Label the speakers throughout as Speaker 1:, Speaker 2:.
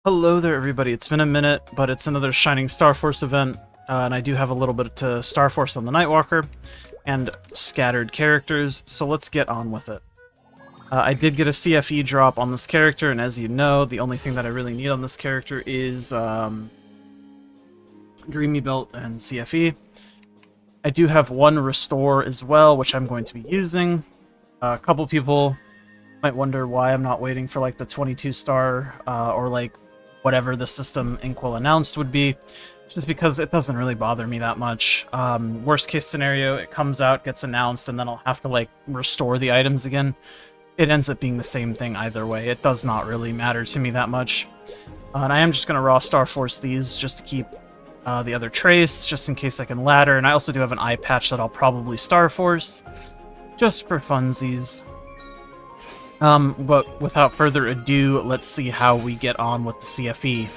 Speaker 1: Hello there, everybody. It's been a minute, but it's another Shining Starforce event, and I do have a little bit to Starforce on the Nightwalker and scattered characters, so let's get on with it. I did get a CFE drop on this character, and as you know, the only thing that I really need on this character is Dreamy Belt and CFE. I do have one Restore as well, which I'm going to be using. A couple people might wonder why I'm not waiting for like the 22 star or like whatever the system Inkwell announced would be, just because it doesn't really bother me that much. Worst case scenario, it comes out, gets announced, and then I'll have to like restore the items again. It ends up being the same thing either way. It does not really matter to me that much. And I am just going to raw Starforce these just to keep the other trace, just in case I can ladder. And I also do have an eye patch that I'll probably Starforce, just for funsies. But without further ado, let's see how we get on with the CFE.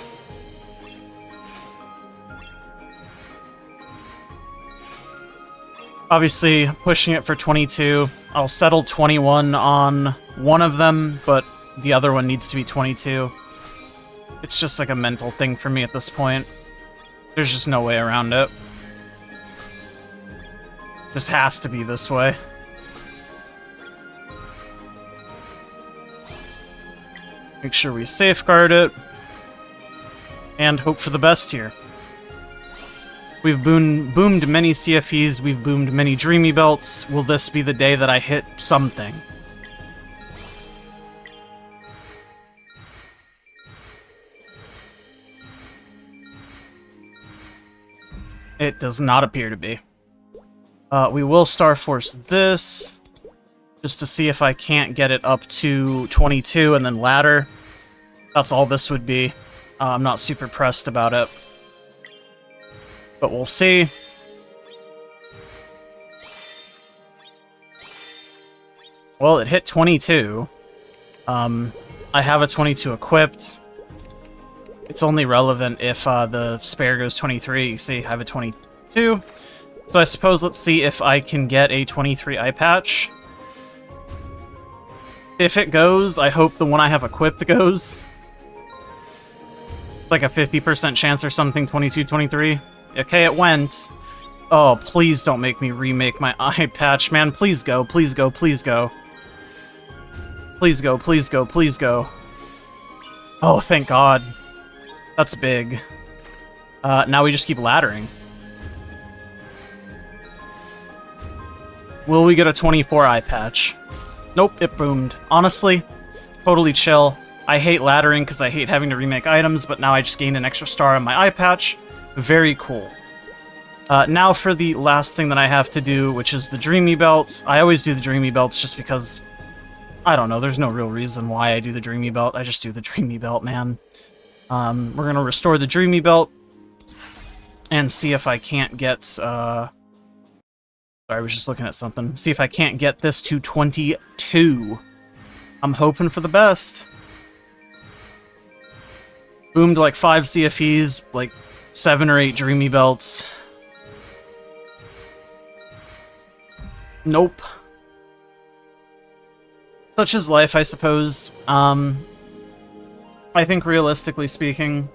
Speaker 1: Obviously, pushing it for 22. I'll settle 21 on one of them, but the other one needs to be 22. It's just like a mental thing for me at this point. There's just no way around it. Just has to be this way. Make sure we safeguard it, and hope for the best here. We've boomed many CFEs, we've boomed many Dreamy Belts. Will this be the day that I hit something? It does not appear to be. We will Starforce this, just to see if I can't get it up to 22 and then ladder. That's all this would be. I'm not super pressed about it. But we'll see. Well, it hit 22. I have a 22 equipped. It's only relevant if the spare goes 23. You see, I have a 22. So I suppose let's see if I can get a 23 eye patch. If it goes, I hope the one I have equipped goes. It's like a 50% chance or something, 22, 23. Okay, it went. Oh, please don't make me remake my eye patch, man. Please go, please go, please go. Please go, please go, please go. Oh, thank God. That's big. Now we just keep laddering. Will we get a 24 eye patch? Nope, it boomed. Honestly, totally chill. I hate laddering because I hate having to remake items, but now I just gained an extra star on my eye patch. Very cool. Now for the last thing that I have to do, which is the Dreamy Belt. I always do the Dreamy Belts just because, I don't know, there's no real reason why I do the Dreamy Belt. I just do the Dreamy Belt, man. We're going to restore the Dreamy Belt and see if I can't get... Sorry, I was just looking at something. See if I can't get this to 22. I'm hoping for the best. Boomed like 5 CFEs, like 7 or 8 Dreamy Belts. Nope. Such is life, I suppose. I think realistically speaking,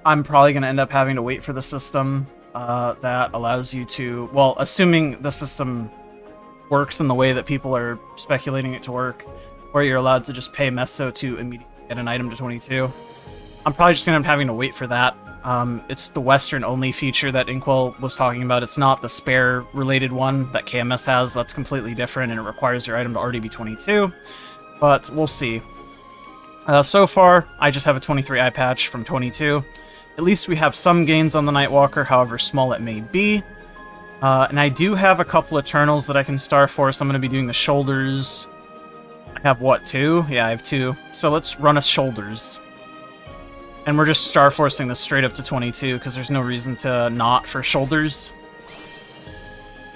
Speaker 1: I'm probably going to end up having to wait for the system that allows you to, well, assuming the system works in the way that people are speculating it to work, where you're allowed to just pay Meso to immediately get an item to 22. I'm probably just going to end up having to wait for that. It's the Western-only feature that Inkwell was talking about. It's not the spare-related one that KMS has. That's completely different, and it requires your item to already be 22. But we'll see. So far, I just have a 23 eye patch from 22. At least we have some gains on the Nightwalker, however small it may be. And I do have a couple Eternals that I can Starforce. I'm going to be doing the Shoulders. I have, what, 2? Yeah, I have 2. So let's run a Shoulders. And we're just Starforcing this straight up to 22, because there's no reason to not for Shoulders.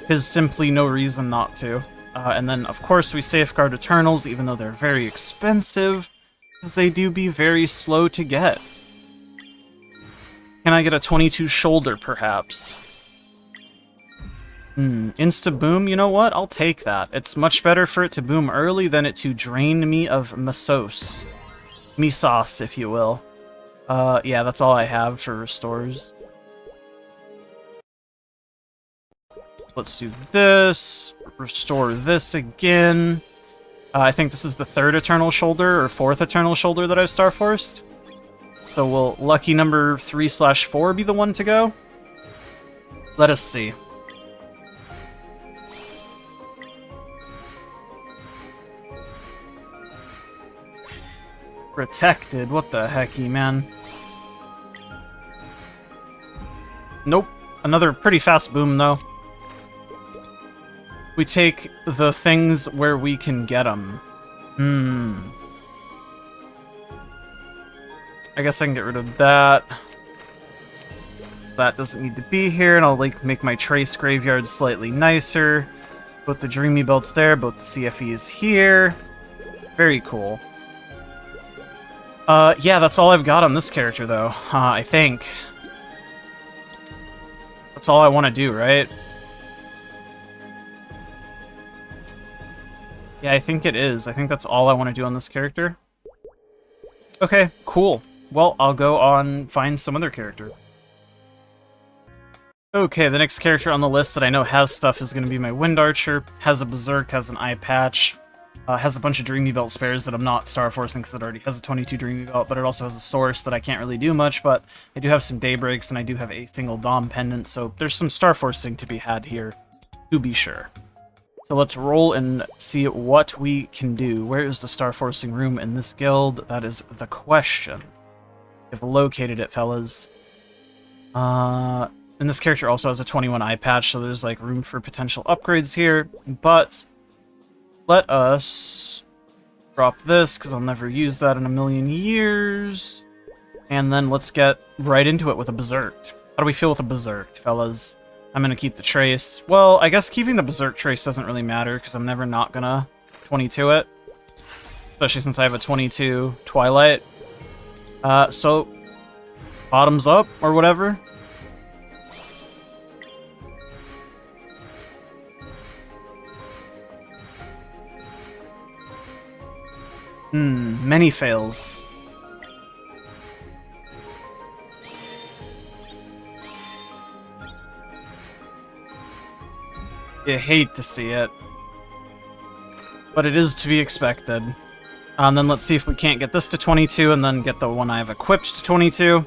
Speaker 1: There's simply no reason not to. And then, of course, we safeguard Eternals, even though they're very expensive, because they do be very slow to get. Can I get a 22 shoulder, perhaps? Insta-boom, you know what? I'll take that. It's much better for it to boom early than it to drain me of Mesos. me sauce, if you will. Yeah, that's all I have for restores. Let's do this. Restore this again. I think this is the 3rd Eternal Shoulder, or 4th Eternal Shoulder that I've Starforced. So will lucky number 3/4 be the one to go? Let us see. Protected, what the hecky, man? Nope. Another pretty fast boom, though. We take the things where we can get them. I guess I can get rid of that. So that doesn't need to be here, and I'll like make my trace graveyard slightly nicer. Both the dreamy belts there, both the CFEs here. Very cool. Yeah, that's all I've got on this character, though. I think. That's all I want to do, right? Yeah, I think it is. I think that's all I want to do on this character. Okay, cool. Well, I'll go on find some other character. Okay, the next character on the list that I know has stuff is going to be my Wind Archer. Has a Berserk, has an eye patch. Has a bunch of Dreamy Belt spares that I'm not Starforcing because it already has a 22 Dreamy Belt, but it also has a source that I can't really do much, but I do have some Daybreaks, and I do have a single Dom pendant, so there's some Starforcing to be had here, to be sure. So let's roll and see what we can do. Where is the Starforcing room in this guild? That is the question. We've located it, fellas. And this character also has a 21 eye patch, so there's like room for potential upgrades here, but let us drop this, because I'll never use that in a million years. And then let's get right into it with a Berserked. How do we feel with a Berserked, fellas? I'm going to keep the trace. Well, I guess keeping the Berserk trace doesn't really matter, because I'm never not going to 22 it. Especially since I have a 22 Twilight. So, bottoms up, or whatever. Many fails. You hate to see it. But it is to be expected. And then let's see if we can't get this to 22 and then get the one I have equipped to 22.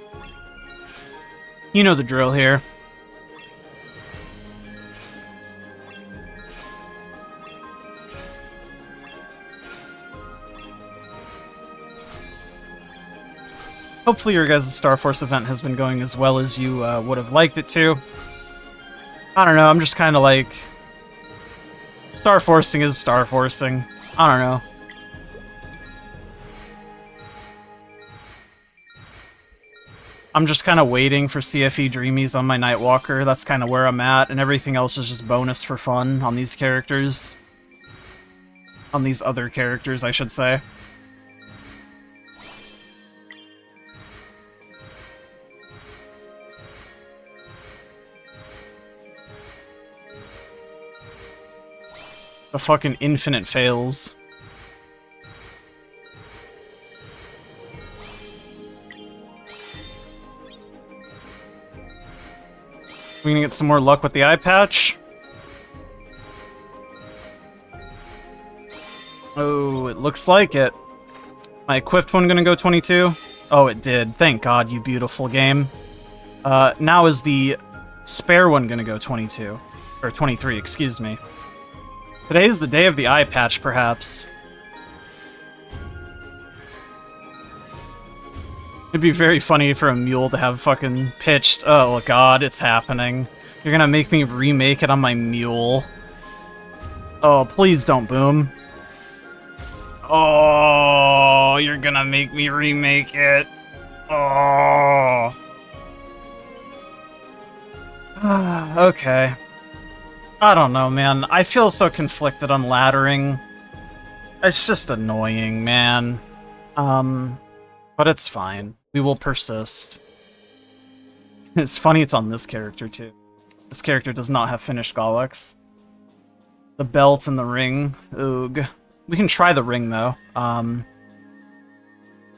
Speaker 1: You know the drill here. Hopefully your guys' Starforce event has been going as well as you would have liked it to. I don't know, I'm just kind of like... Starforcing is Starforcing. I don't know. I'm just kind of waiting for CFE Dreamies on my Nightwalker. That's kind of where I'm at, and everything else is just bonus for fun on these characters. On these other characters, I should say. The fucking infinite fails. We gonna get some more luck with the eye patch? Oh, it looks like it. My equipped one gonna go 22? Oh, it did. Thank God, you beautiful game. Now is the spare one gonna go 22? Or 23, excuse me. Today is the day of the eye patch, perhaps. It'd be very funny for a mule to have fucking pitched. Oh god, it's happening. You're gonna make me remake it on my mule. Oh, please don't boom. Oh, you're gonna make me remake it. Oh. Okay. I don't know, man. I feel so conflicted on laddering. It's just annoying, man. But it's fine. We will persist. It's funny it's on this character, too. This character does not have finished gollux. The belt and the ring. Oog. We can try the ring, though.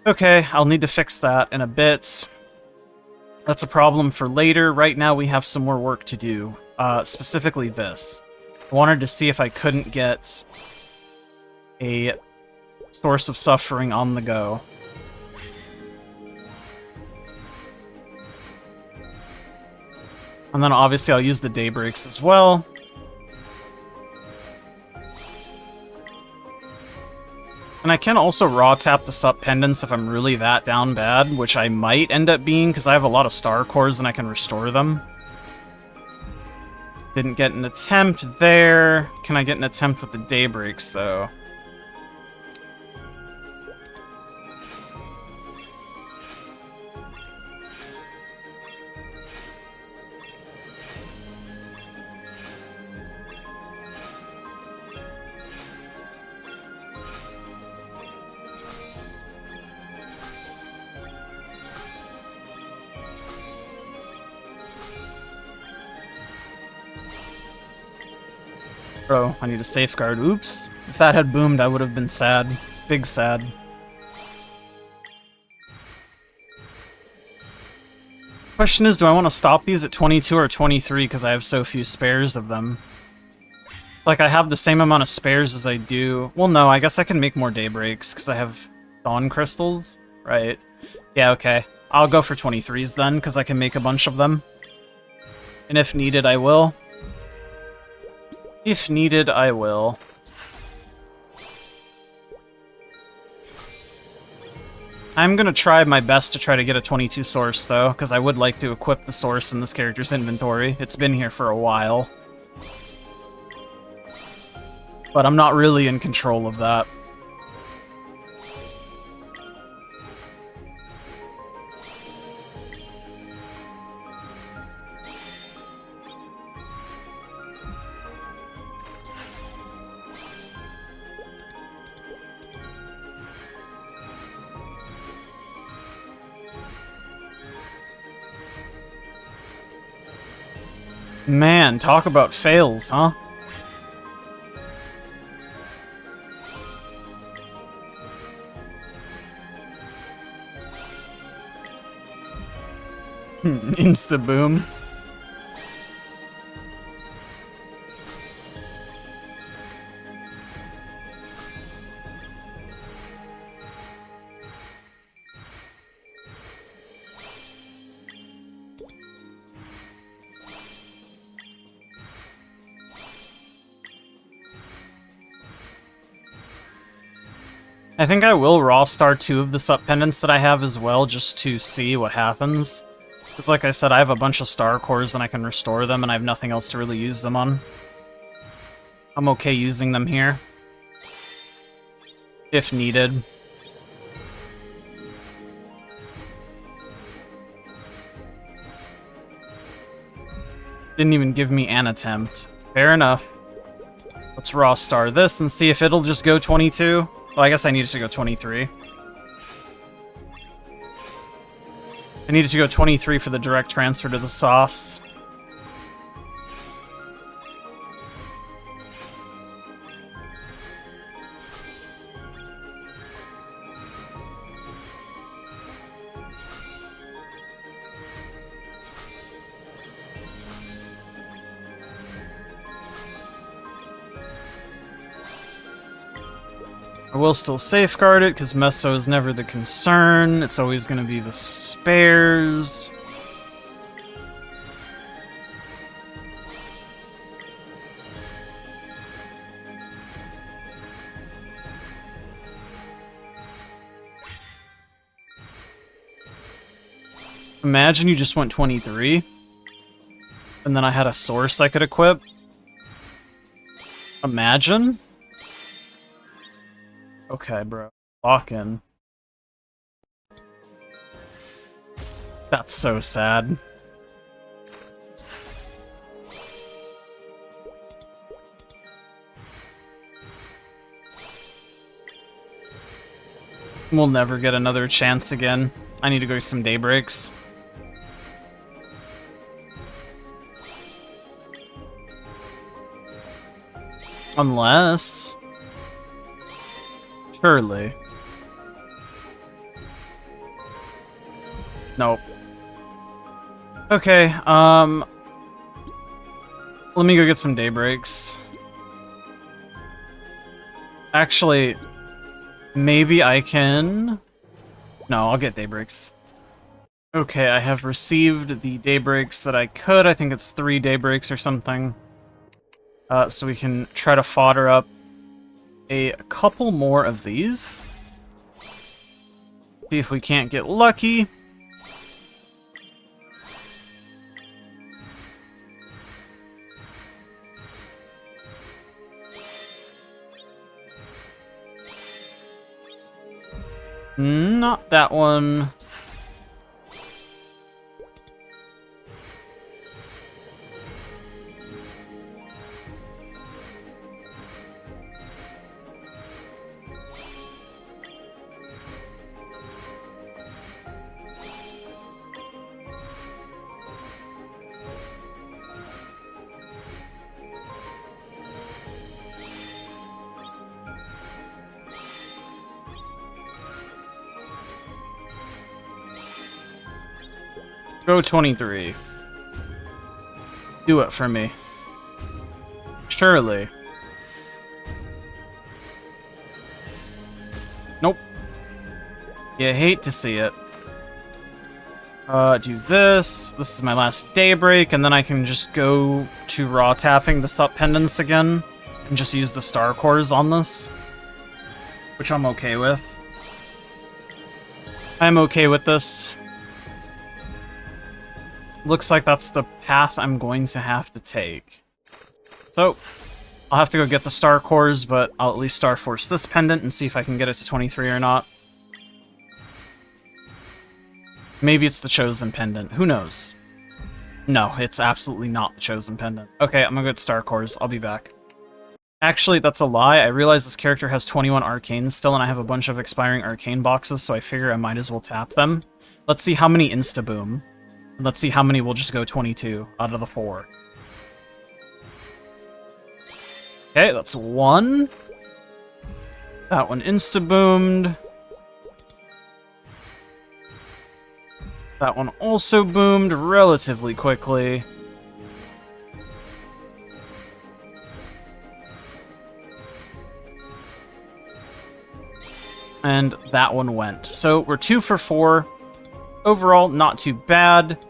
Speaker 1: Okay, I'll need to fix that in a bit. That's a problem for later. Right now we have some more work to do. Specifically this. I wanted to see if I couldn't get a source of suffering on the go. And then obviously I'll use the daybreaks as well. And I can also raw tap the sup pendants if I'm really that down bad, which I might end up being because I have a lot of star cores and I can restore them. Didn't get an attempt there. Can I get an attempt with the daybreaks though? Bro, I need a safeguard. Oops. If that had boomed, I would have been sad. Big sad. Question is, do I want to stop these at 22 or 23 because I have so few spares of them? It's like I have the same amount of spares as I do... Well, no, I guess I can make more daybreaks because I have dawn crystals. Right. Yeah, okay. I'll go for 23s then because I can make a bunch of them. And if needed, I will. If needed, I will. I'm gonna try my best to try to get a 22 source, though, because I would like to equip the source in this character's inventory. It's been here for a while. But I'm not really in control of that. Man, talk about fails, huh? Insta-boom. I think I will raw star 2 of the sup pendants that I have as well, just to see what happens. Because like I said, I have a bunch of star cores and I can restore them, and I have nothing else to really use them on. I'm okay using them here. If needed. Didn't even give me an attempt. Fair enough. Let's raw star this and see if it'll just go 22. Well, I guess I needed to go 23. I needed to go 23 for the direct transfer to the sauce. I will still safeguard it, because Meso is never the concern. It's always going to be the spares. Imagine you just went 23, and then I had a source I could equip. Imagine? Okay, bro. Lock in. That's so sad. We'll never get another chance again. I need to go some daybreaks. Unless... Surely. Nope. Okay, let me go get some daybreaks. Actually, maybe I can... No, I'll get daybreaks. Okay, I have received the daybreaks that I could. I think it's 3 daybreaks or something. So we can try to fodder up a couple more of these. See if we can't get lucky. Not that one. Go 23. Do it for me. Surely. Nope. You hate to see it. Do this. This is my last daybreak, and then I can just go to raw tapping the sup pendants again, and just use the star cores on this. Which I'm okay with. I'm okay with this. Looks like that's the path I'm going to have to take. So, I'll have to go get the star cores, but I'll at least Starforce this pendant and see if I can get it to 23 or not. Maybe it's the chosen pendant. Who knows? No, it's absolutely not the chosen pendant. Okay, I'm gonna go get star cores. I'll be back. Actually, that's a lie. I realize this character has 21 arcanes still, and I have a bunch of expiring arcane boxes, so I figure I might as well tap them. Let's see how many insta-boom. Let's see how many will just go 22 out of the 4. Okay, that's 1. That one insta-boomed. That one also boomed relatively quickly. And that one went. So we're 2 for 4. Overall, not too bad.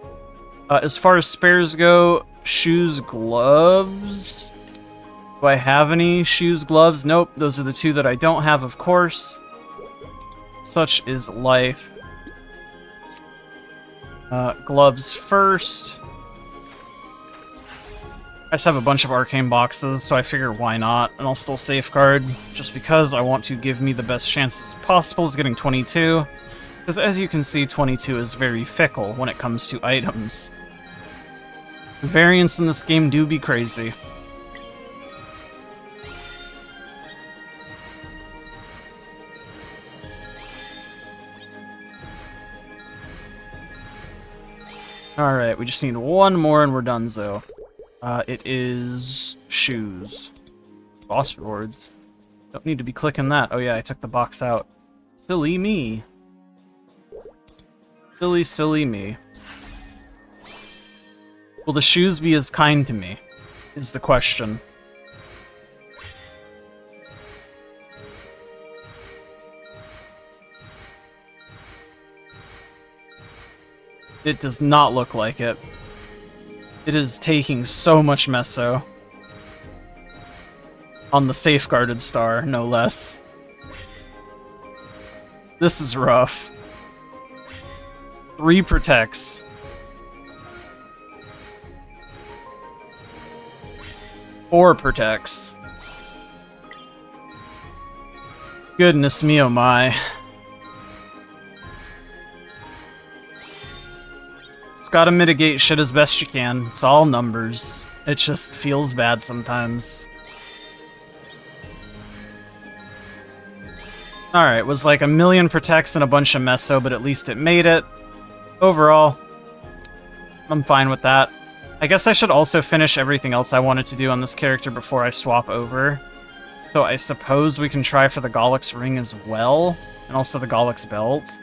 Speaker 1: As far as spares go, shoes, gloves. Do I have any shoes, gloves? Nope, those are the 2 that I don't have, of course. Such is life. Gloves first. I just have a bunch of arcane boxes, so I figure why not, and I'll still safeguard, just because I want to give me the best chances possible is getting 22. Because as you can see, 22 is very fickle when it comes to items. The variants in this game do be crazy. Alright, we just need one more and we're donezo. It is shoes. Boss rewards. Don't need to be clicking that. Oh yeah, I took the box out. Silly me. Silly, silly me. Will the shoes be as kind to me? Is the question. It does not look like it. It is taking so much meso. On the safeguarded star, no less. This is rough. 3 protects. Four protects. Goodness me, oh my. Just gotta mitigate shit as best you can. It's all numbers. It just feels bad sometimes. Alright, was like 1,000,000 protects and a bunch of meso, but at least it made it. Overall, I'm fine with that. I guess I should also finish everything else I wanted to do on this character before I swap over. So I suppose we can try for the Gollux ring as well, and also the Gollux belt.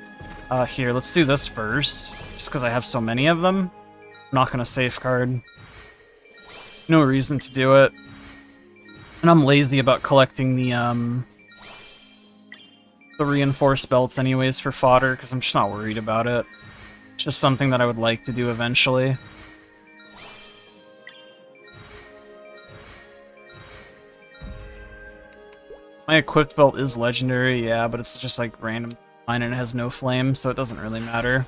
Speaker 1: Here, let's do this first, just because I have so many of them. I'm not gonna safeguard. No reason to do it. And I'm lazy about collecting the reinforced belts anyways for fodder, because I'm just not worried about it. It's just something that I would like to do eventually. My equipped belt is legendary, yeah, but it's just like random and it has no flame, so it doesn't really matter.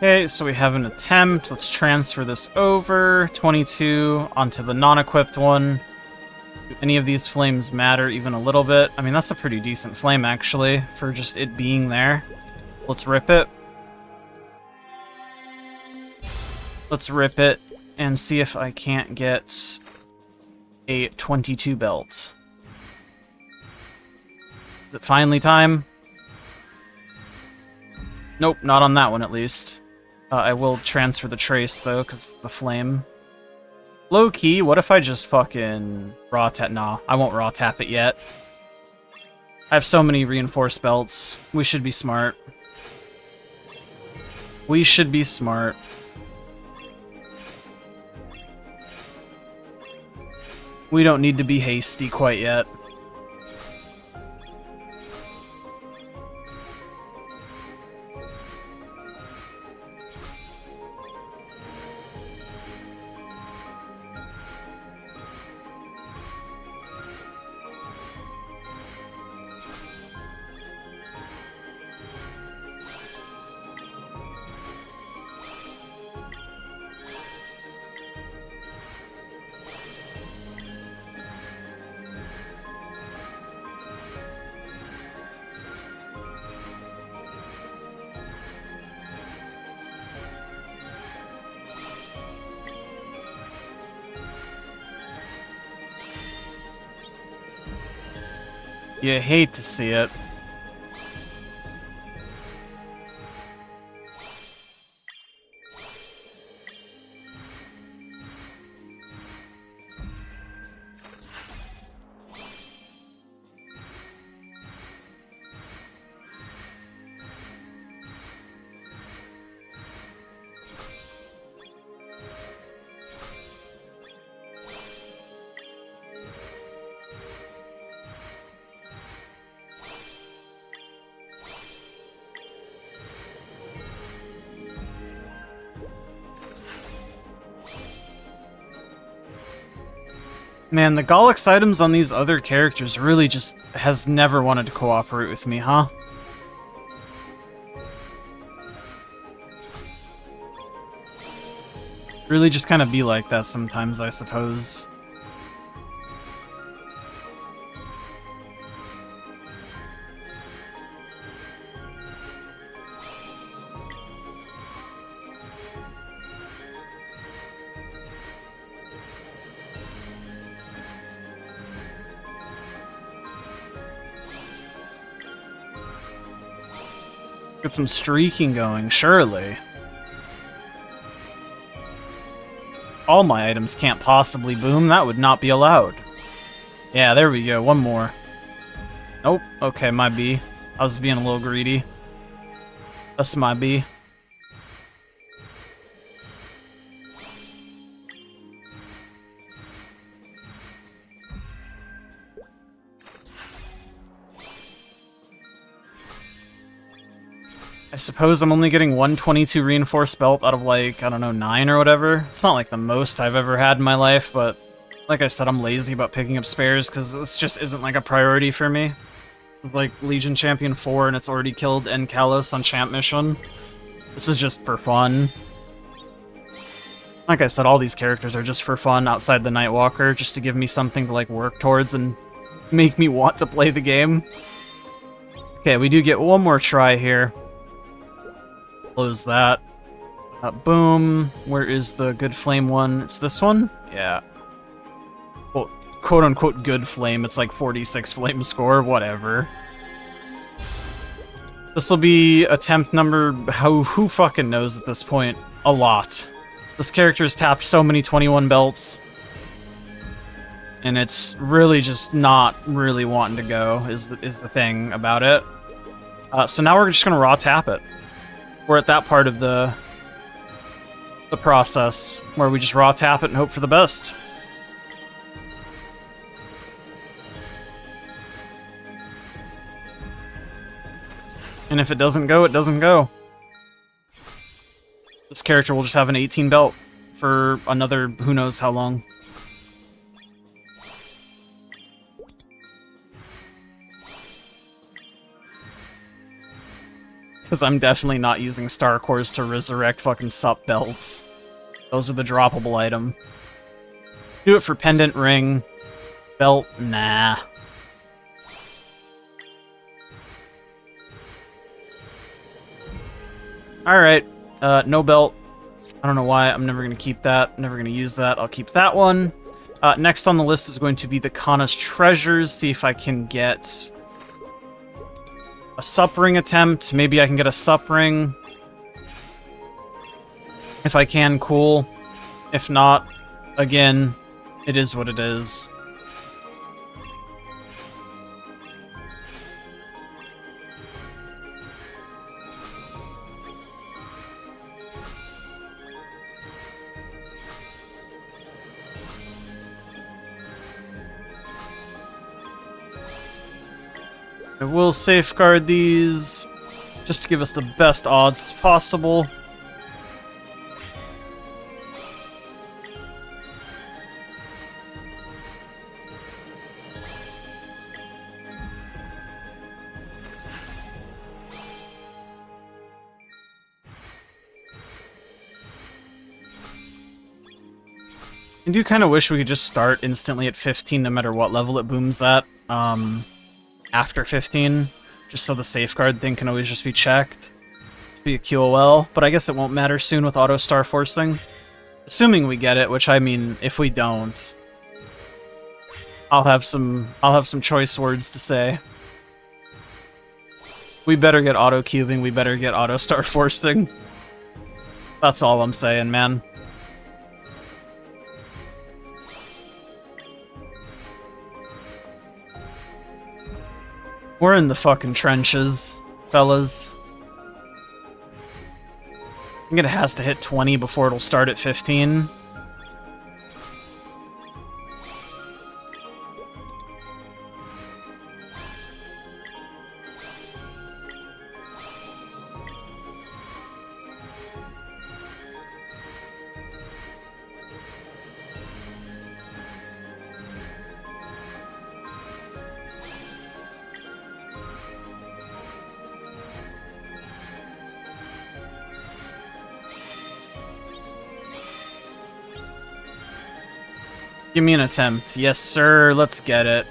Speaker 1: Okay, so we have an attempt. Let's transfer this over. 22 onto the non-equipped one. Do any of these flames matter even a little bit? I mean, that's a pretty decent flame, actually, for just it being there. Let's rip it. Let's rip it and see if I can't get a 22 belt. Is it finally time? Nope, not on that one at least. I will transfer the trace, though, because the flame. Low-key, what if I just fucking raw tap? Nah, I won't raw tap it yet. I have so many reinforced belts. We should be smart. We should be smart. We don't need to be hasty quite yet. You hate to see it. Man, the gollux items on these other characters really just has never wanted to cooperate with me, huh? Really just kind of be like that sometimes, I suppose. Get some streaking going, surely. All my items can't possibly boom, that would not be allowed. Yeah, there we go, one more. Nope, okay, my B. I was being a little greedy. That's my B. I suppose I'm only getting 122 reinforced belt out of like, I don't know, 9 or whatever. It's not like the most I've ever had in my life, but like I said, I'm lazy about picking up spares because this just isn't like a priority for me. This is like Legion Champion 4 and it's already killed Enkalos on Champ Mission. This is just for fun. Like I said, all these characters are just for fun outside the Nightwalker, just to give me something to like work towards and make me want to play the game. Okay, we do get one more try here. Close that. Boom. Where is the good flame one? It's this one? Yeah. Well, quote-unquote good flame. It's like 46 flame score. Whatever. This will be attempt number... Who fucking knows at this point? A lot. This character has tapped so many 21 belts. And it's really just not really wanting to go, is the thing about it. So now we're just going to raw tap it. We're at that part of the process where we just raw tap it and hope for the best. And if it doesn't go, it doesn't go. This character will just have an 18 belt for another who knows how long. Because I'm definitely not using Star Cores to resurrect fucking sup belts. Those are the droppable item. Do it for pendant, ring, belt, nah. Alright, no belt. I don't know why, I'm never going to keep that, never going to use that, I'll keep that one. Next on the list is going to be the Kana's Treasures, see if I can get a sup ring attempt. Maybe I can get a sup ring. If I can, cool. If not, again, it is what it is. I will safeguard these, just to give us the best odds as possible. I do kind of wish we could just start instantly at 15 no matter what level it booms at. After 15, just so the safeguard thing can always just be checked. Just be a QOL, but I guess it won't matter soon with auto Starforcing. Assuming we get it, which I mean, if we don't, I'll have some choice words to say. We better get auto cubing, we better get auto Starforcing. That's all I'm saying, man. We're in the fucking trenches, fellas. I think it has to hit 20 before it'll start at 15. Give me an attempt. Yes, sir. Let's get it.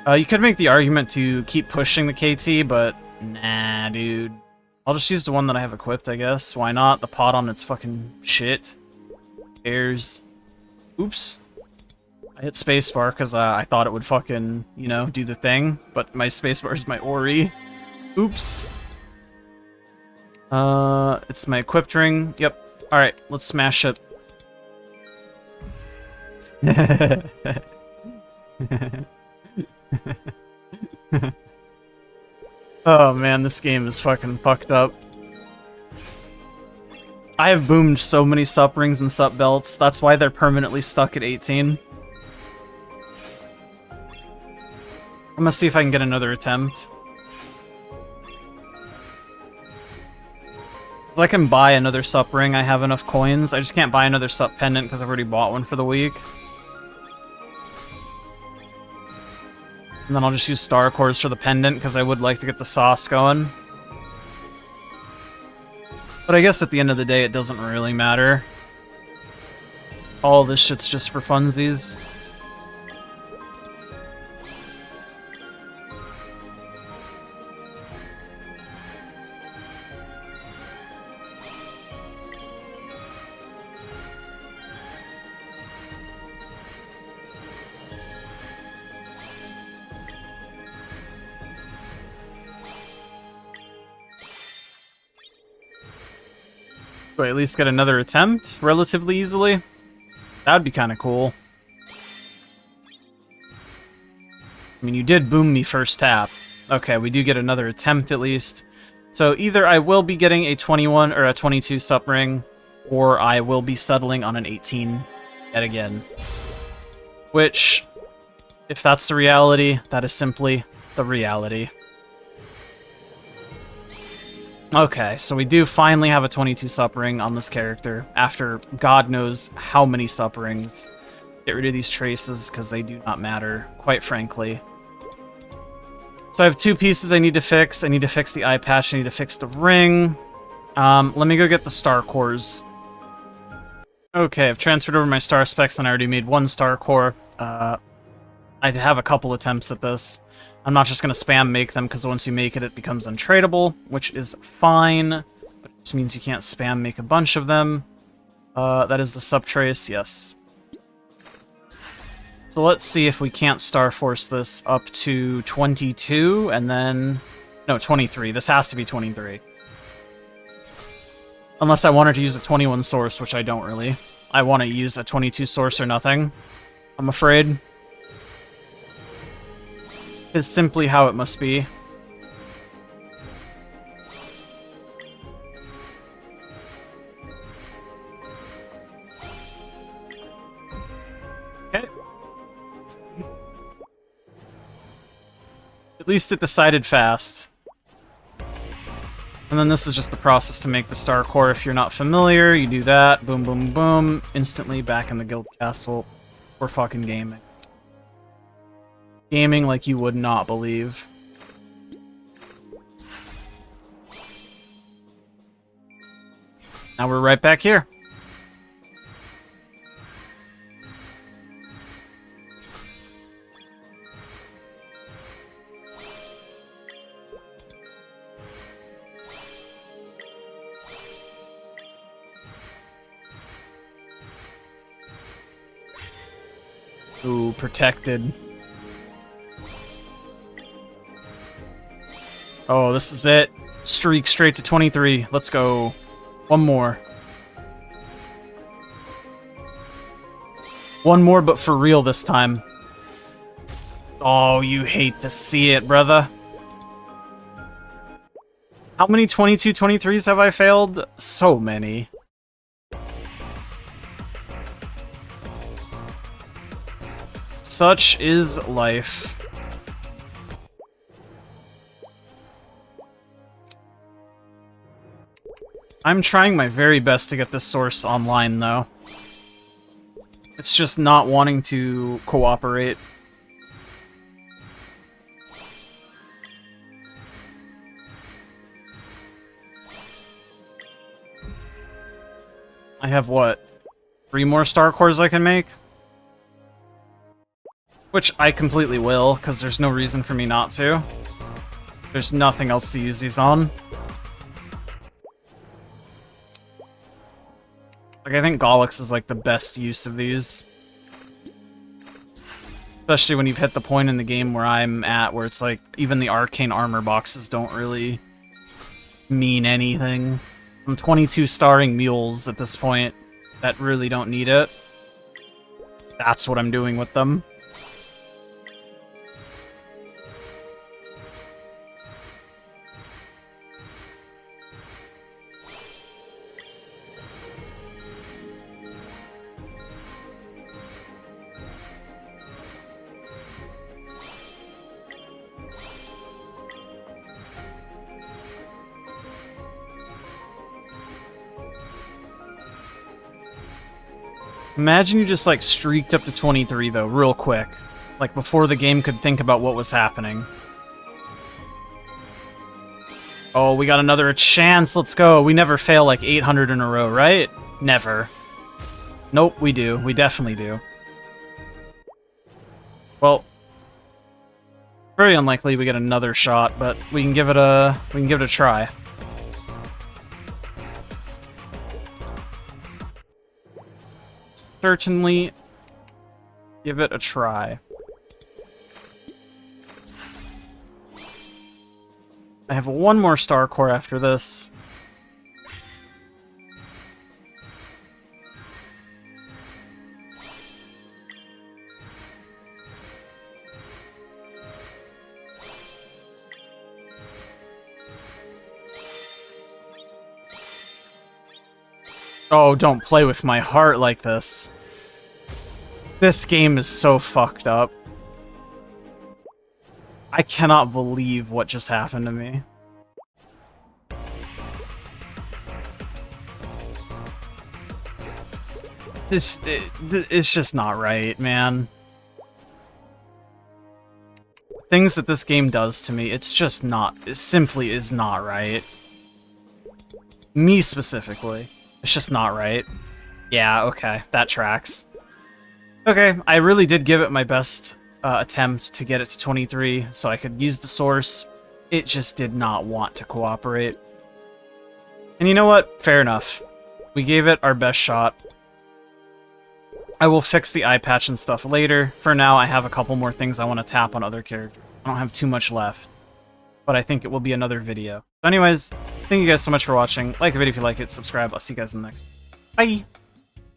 Speaker 1: You could make the argument to keep pushing the KT, but nah, dude. I'll just use the one that I have equipped, I guess. Why not? The pot on its fucking shit. Airs. Oops. I hit spacebar because I thought it would fucking, you know, do the thing, but my spacebar is my Ori. Oops. It's my equipped ring. Yep. Alright, let's smash it. Oh man, this game is fucking fucked up. I have boomed so many sup rings and sup belts, that's why they're permanently stuck at 18. I'm gonna see if I can get another attempt. Because I can buy another sup ring, I have enough coins. I just can't buy another sup pendant because I've already bought one for the week. And then I'll just use star cores for the pendant, because I would like to get the sauce going. But I guess at the end of the day, it doesn't really matter. All this shit's just for funsies. Do I at least get another attempt relatively easily? That would be kind of cool. I mean, you did boom me first tap. Okay, we do get another attempt at least. So either I will be getting a 21 or a 22 sup ring, or I will be settling on an 18 yet again. Which, if that's the reality, that is simply the reality. Okay, so we do finally have a 22 sup ring on this character, after God knows how many sup rings. Get rid of these traces, because they do not matter, quite frankly. So I have two pieces I need to fix. I need to fix the eye patch, I need to fix the ring. Let me go get the star cores. Okay, I've transferred over my star specs, and I already made one star core. I have a couple attempts at this. I'm not just going to spam make them, because once you make it, it becomes untradeable, which is fine. But it just means you can't spam make a bunch of them. That is the subtrace, yes. So let's see if we can't Starforce this up to 22, and then... No, 23. This has to be 23. Unless I wanted to use a 21 source, which I don't really. I want to use a 22 source or nothing, I'm afraid. Is simply how it must be. Okay. At least it decided fast. And then this is just the process to make the star core. If you're not familiar, you do that, boom, boom, boom, instantly back in the guild castle. We're fucking gaming. Gaming like you would not believe. Now we're right back here. Ooh, protected. Oh, this is it. Streak straight to 23. Let's go. One more. One more, but for real this time. Oh, you hate to see it, brother. How many 22 23s have I failed? So many. Such is life. I'm trying my very best to get this source online, though. It's just not wanting to cooperate. I have, what, 3 more star cores I can make? Which I completely will, because there's no reason for me not to. There's nothing else to use these on. Like, I think Gollux is, like, the best use of these. Especially when you've hit the point in the game where I'm at, where it's like, even the arcane armor boxes don't really mean anything. I'm 22 starring mules at this point that really don't need it. That's what I'm doing with them. Imagine you just, like, streaked up to 23, though, real quick. Like, before the game could think about what was happening. Oh, we got another chance. Let's go. We never fail like 800 in a row, right? Never. Nope, we do. We definitely do. Well, very unlikely we get another shot, but we can give it a try. Certainly give it a try. I have one more star core after this. Oh, don't play with my heart like this. This game is so fucked up. I cannot believe what just happened to me. It's just not right, man. Things that this game does to me, it's just not, it simply is not right. Me specifically. It's just not right. Yeah, okay, that tracks. Okay, I really did give it my best attempt to get it to 23 so I could use the source. It just did not want to cooperate. And you know what? Fair enough. We gave it our best shot. I will fix the eye patch and stuff later. For now, I have a couple more things I want to tap on other characters. I don't have too much left, but I think it will be another video. So anyways, thank you guys so much for watching. Like the video if you like it, subscribe. I'll see you guys in the next one. Bye!